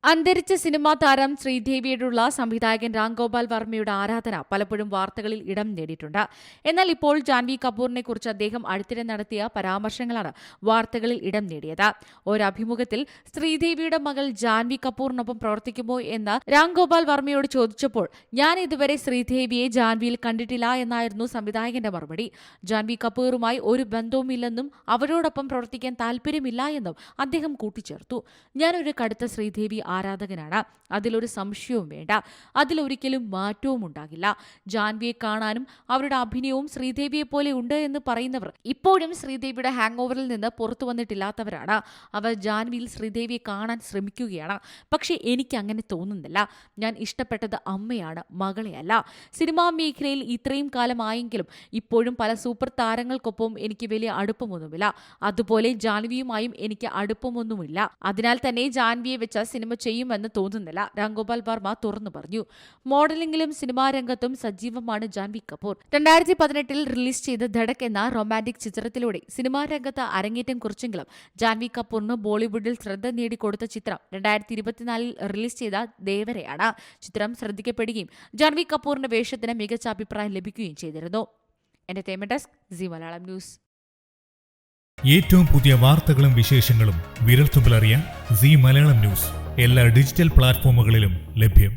അന്തരിച്ച സിനിമാ താരം ശ്രീദേവിയോടുള്ള സംവിധായകൻ രാംഗോപാൽ വർമ്മയുടെ ആരാധന പലപ്പോഴും വാർത്തകളിൽ ഇടം നേടിയിട്ടുണ്ട്. എന്നാൽ ഇപ്പോൾ ജാൻവി കപൂറിനെ കുറിച്ച് അദ്ദേഹം അടുത്തിടെ നടത്തിയ പരാമർശങ്ങളാണ് വാർത്തകളിൽ ഇടം നേടിയത്. ഒരഭിമുഖത്തിൽ ശ്രീദേവിയുടെ മകൾ ജാൻവി കപൂറിനൊപ്പം പ്രവർത്തിക്കുമോ എന്ന് രാംഗോപാൽ വർമ്മയോട് ചോദിച്ചപ്പോൾ ഞാൻ ഇതുവരെ ശ്രീദേവിയെ ജാൻവിയിൽ കണ്ടിട്ടില്ല എന്നായിരുന്നു സംവിധായകന്റെ മറുപടി. ജാൻവി കപൂറുമായി ഒരു ബന്ധവുമില്ലെന്നും അവരോടൊപ്പം പ്രവർത്തിക്കാൻ താല്പര്യമില്ല എന്നും അദ്ദേഹം കൂട്ടിച്ചേർത്തു. ഞാനൊരു കടുത്ത ശ്രീദേവി ആരാധകനാണ്, അതിലൊരു സംശയവും വേണ്ട. അതിലൊരിക്കലും മാറ്റവും ഉണ്ടാകില്ല. ജാൻവിയെ കാണാനും അവരുടെ അഭിനയവും ശ്രീദേവിയെ പോലെ ഉണ്ട് എന്ന് പറയുന്നവർ ഇപ്പോഴും ശ്രീദേവിയുടെ ഹാങ് ഓവറിൽ നിന്ന് പുറത്തു വന്നിട്ടില്ലാത്തവരാണ്. അവർ ജാൻവിയിൽ ശ്രീദേവിയെ കാണാൻ ശ്രമിക്കുകയാണ്. പക്ഷേ എനിക്ക് അങ്ങനെ തോന്നുന്നില്ല. ഞാൻ ഇഷ്ടപ്പെട്ടത് അമ്മയാണ്, മകളെയല്ല. സിനിമാ മേഖലയിൽ ഇത്രയും കാലമായെങ്കിലും ഇപ്പോഴും പല സൂപ്പർ താരങ്ങൾക്കൊപ്പം എനിക്ക് വലിയ അടുപ്പമൊന്നുമില്ല. അതുപോലെ ജാൻവിയുമായും എനിക്ക് അടുപ്പമൊന്നുമില്ല. അതിനാൽ തന്നെ ജാൻവിയെ വെച്ച സിനിമ ചെയ്യുമെന്ന് തോന്നുന്നില്ല, രാംഗോപാൽ വർമ്മ തുറന്നു പറഞ്ഞു. മോഡലിംഗിലും സിനിമാ രംഗത്തും സജീവമാണ് ജാൻവി കപൂർ. 2018 റിലീസ് ചെയ്ത ധഡക് എന്ന റൊമാന്റിക് ചിത്രത്തിലൂടെ സിനിമാ രംഗത്ത് അരങ്ങേറ്റം കുറിച്ചെങ്കിലും ജാൻവി കപൂറിന് ബോളിവുഡിൽ ശ്രദ്ധ നേടിക്കൊടുത്ത ചിത്രം 2024 റിലീസ് ചെയ്ത ദേവരയാണ്. ചിത്രം ശ്രദ്ധിക്കപ്പെടുകയും ജാൻവി കപൂറിന്റെ വേഷത്തിന് മികച്ച അഭിപ്രായം ലഭിക്കുകയും ചെയ്തിരുന്നു. Entertainment desk, Zee Malayalam news. ഏറ്റവും പുതിയ വാർത്തകളും വിശേഷങ്ങളും വിരൽത്തുമ്പിലറിയാൻ സീ മലയാളം ന്യൂസ് എല്ലാ ഡിജിറ്റൽ പ്ലാറ്റ്ഫോമുകളിലും ലഭ്യം.